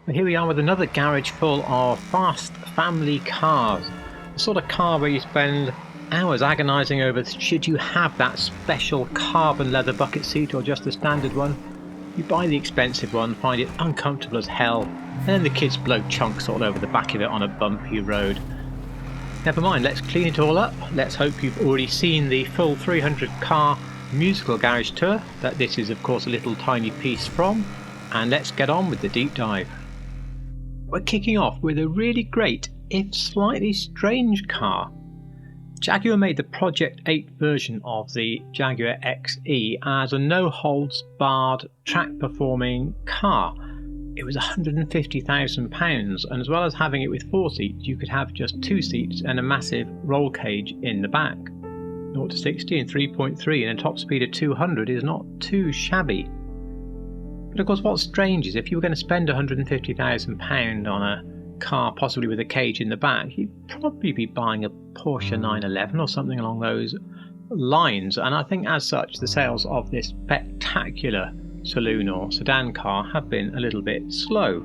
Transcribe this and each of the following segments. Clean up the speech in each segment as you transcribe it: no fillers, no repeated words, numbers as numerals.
Well, here we are with another garage full of fast family cars. The sort of car where you spend hours agonising over should you have that special carbon leather bucket seat or just the standard one. You buy the expensive one, find it uncomfortable as hell, and then the kids blow chunks all over the back of it on a bumpy road. Never mind, let's clean it all up. Let's hope you've already seen the full 300 car musical garage tour that this is of course a little tiny piece from, and let's get on with the deep dive. We're kicking off with a really great, if slightly strange car. Jaguar made the Project 8 version of the Jaguar XE as a no-holds-barred track-performing car. It was £150,000, and as well as having it with 4 seats, you could have just 2 seats and a massive roll cage in the back. 0 to 60 in 3.3 and a top speed of 200 is not too shabby. But of course what's strange is if you were going to spend £150,000 on a car, possibly with a cage in the back, you'd probably be buying a Porsche 911 or something along those lines, and I think as such the sales of this spectacular saloon or sedan car have been a little bit slow.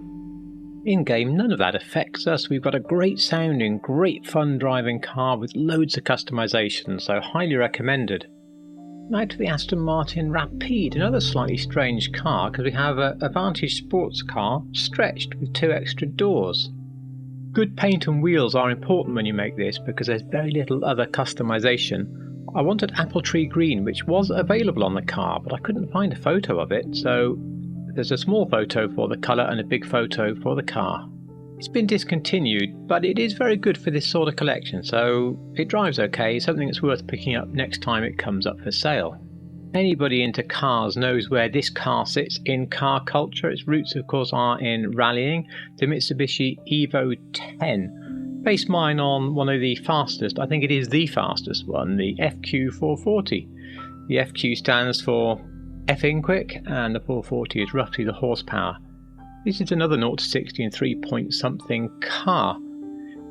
In game none of that affects us. We've got a great sounding, great fun driving car with loads of customization, so highly recommended. Now to the Aston Martin Rapide, another slightly strange car because we have a Vantage sports car stretched with 2 extra doors. Good paint and wheels are important when you make this because there's very little other customization. I wanted apple tree green, which was available on the car, but I couldn't find a photo of it, so there's a small photo for the colour and a big photo for the car. It's been discontinued, but it is very good for this sort of collection, so it drives okay, something that's worth picking up next time it comes up for sale. Anybody into cars knows where this car sits in car culture. Its roots of course are in rallying, the Mitsubishi Evo 10. Based mine on one of the fastest, I think it is the fastest one, the FQ440. The FQ stands for effing quick and the 440 is roughly the horsepower. This is another 0 to 60 in 3 point something car.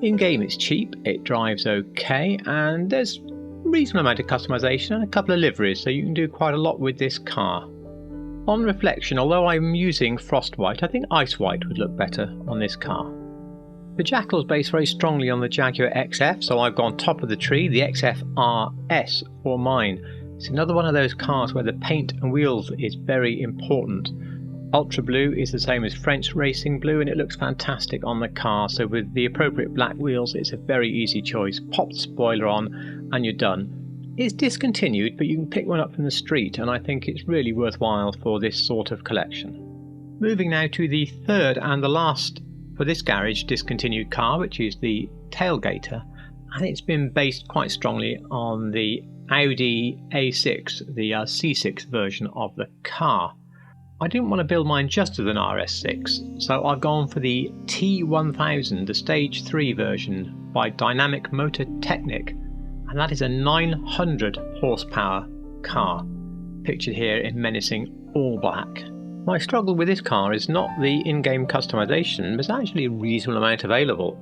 In game it's cheap, it drives okay, and there's a reasonable amount of customization and a couple of liveries, so you can do quite a lot with this car. On reflection, although I'm using frost white, I think ice white would look better on this car. The Jackal's based very strongly on the Jaguar XF, so I've gone top of the tree, the XF RS for mine. It's another one of those cars where the paint and wheels is very important. Ultra blue is the same as French racing blue and it looks fantastic on the car, so with the appropriate black wheels it's a very easy choice. Pop the spoiler on and you're done. It's discontinued, but you can pick one up from the street and I think it's really worthwhile for this sort of collection. Moving now to the third and the last for this garage discontinued car, which is the Tailgater, and it's been based quite strongly on the Audi A6, the C6 version of the car. I didn't want to build mine just as an RS6, so I've gone for the T1000, the Stage 3 version by Dynamic Motor Technic, and that is a 900 horsepower car, pictured here in menacing all black. My struggle with this car is not the in-game customization, there's actually a reasonable amount available.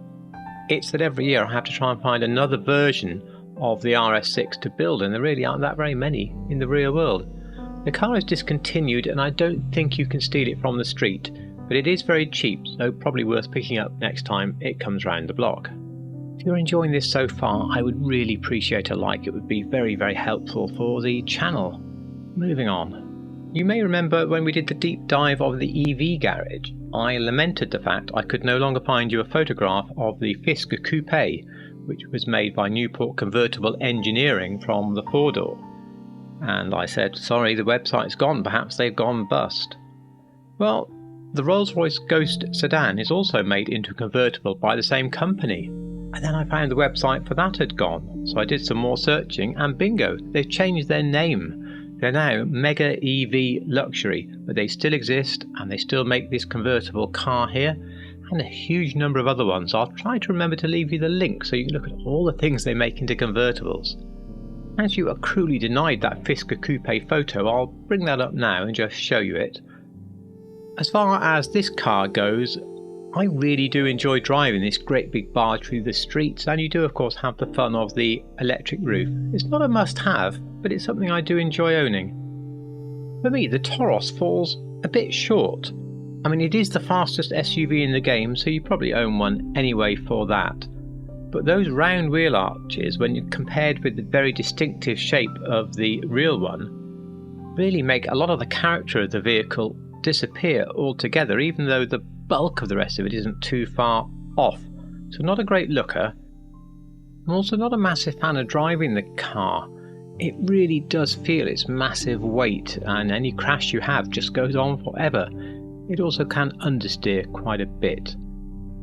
It's that every year I have to try and find another version of the RS6 to build, and there really aren't that very many in the real world. The car is discontinued and I don't think you can steal it from the street, but it is very cheap, so probably worth picking up next time it comes round the block. If you're enjoying this so far, I would really appreciate a like. It would be very, very helpful for the channel. Moving on. You may remember when we did the deep dive of the EV garage, I lamented the fact I could no longer find you a photograph of the Fisker Coupe, which was made by Newport Convertible Engineering from the 4-door. And I said, sorry, the website's gone, perhaps they've gone bust. Well, the Rolls-Royce Ghost sedan is also made into a convertible by the same company. And then I found the website for that had gone, so I did some more searching and bingo, they've changed their name. They're now Mega EV Luxury, but they still exist and they still make this convertible car here and a huge number of other ones. I'll try to remember to leave you the link so you can look at all the things they make into convertibles. As you are cruelly denied that Fisker Coupe photo, I'll bring that up now and just show you it. As far as this car goes, I really do enjoy driving this great big barge through the streets, and you do of course have the fun of the electric roof. It's not a must-have, but it's something I do enjoy owning. For me, the Toros falls a bit short. I mean, it is the fastest SUV in the game, so you probably own one anyway for that. But those round wheel arches, when compared with the very distinctive shape of the real one, really make a lot of the character of the vehicle disappear altogether, even though the bulk of the rest of it isn't too far off. So not a great looker. I'm also not a massive fan of driving the car. It really does feel its massive weight, and any crash you have just goes on forever. It also can understeer quite a bit.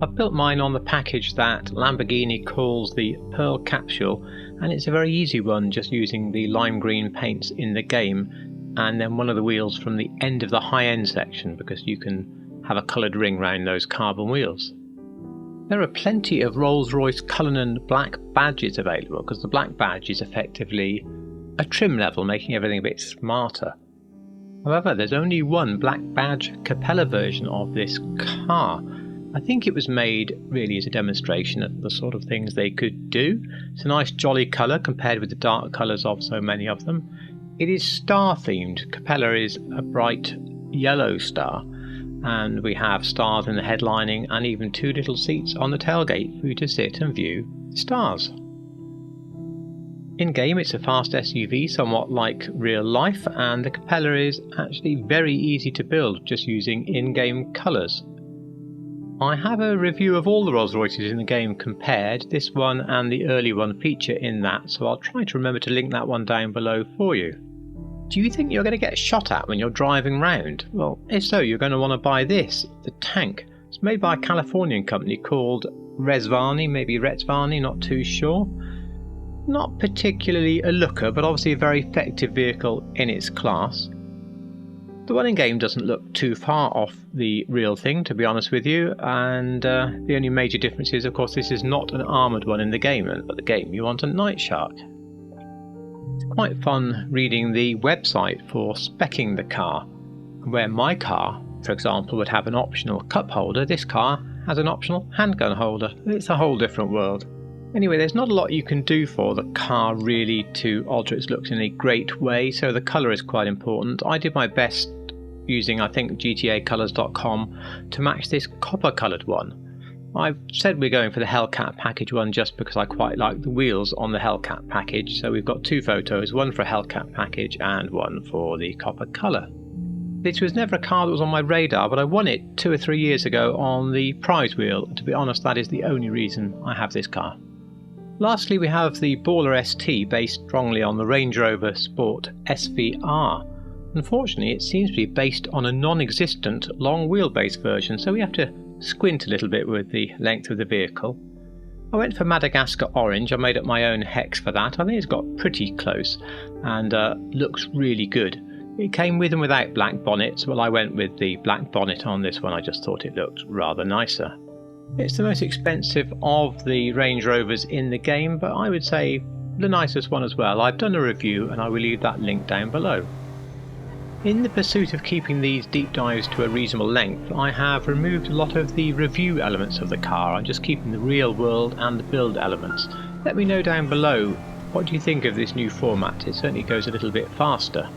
I've built mine on the package that Lamborghini calls the Pearl Capsule, and it's a very easy one, just using the lime green paints in the game, and then one of the wheels from the end of the high-end section, because you can have a coloured ring round those carbon wheels. There are plenty of Rolls-Royce Cullinan black badges available, because the black badge is effectively a trim level, making everything a bit smarter. However, there's only one black badge Capella version of this car. I think it was made really as a demonstration of the sort of things they could do. It's a nice jolly colour compared with the dark colours of so many of them. It is star themed. Capella is a bright yellow star, and we have stars in the headlining and even two little seats on the tailgate for you to sit and view stars. In game, it's a fast SUV, somewhat like real life, and the Capella is actually very easy to build just using in-game colours. I have a review of all the Rolls-Royces in the game compared. This one and the early one feature in that, so I'll try to remember to link that one down below for you. Do you think you're going to get shot at when you're driving round? Well, if so, you're going to want to buy this, the tank. It's made by a Californian company called Rezvani, maybe Retzvani, not too sure. Not particularly a looker, but obviously a very effective vehicle in its class. The one in game doesn't look too far off the real thing, to be honest with you, and the only major difference is, of course, this is not an armoured one in the game, and for the game you want a Night Shark. It's quite fun reading the website for speccing the car. Where my car, for example, would have an optional cup holder, this car has an optional handgun holder. It's a whole different world. Anyway, there's not a lot you can do for the car really to alter its looks in a great way, so the colour is quite important. I did my best using, I think, GTAcolours.com to match this copper coloured one. I've said we're going for the Hellcat package one just because I quite like the wheels on the Hellcat package, so we've got two photos, one for a Hellcat package and one for the copper colour. This was never a car that was on my radar, but I won it 2 or 3 years ago on the prize wheel, and to be honest, that is the only reason I have this car. Lastly, we have the Baller ST, based strongly on the Range Rover Sport SVR. Unfortunately, it seems to be based on a non-existent long wheelbase version, so we have to squint a little bit with the length of the vehicle. I went for Madagascar Orange. I made up my own hex for that. I think it's got pretty close and looks really good. It came with and without black bonnets. Well, I went with the black bonnet on this one. I just thought it looked rather nicer. It's the most expensive of the Range Rovers in the game, but I would say the nicest one as well. I've done a review and I will leave that link down below. In the pursuit of keeping these deep dives to a reasonable length, I have removed a lot of the review elements of the car. I'm just keeping the real world and the build elements. Let me know down below, what do you think of this new format? It certainly goes a little bit faster.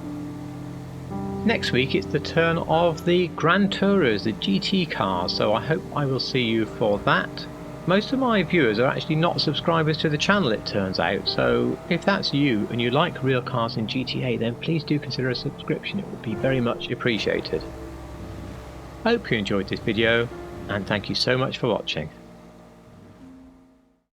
Next week it's the turn of the Grand Tourers, the GT cars, so I hope I will see you for that. Most of my viewers are actually not subscribers to the channel, it turns out, so if that's you and you like real cars in GTA, then please do consider a subscription. It would be very much appreciated. I hope you enjoyed this video, and thank you so much for watching.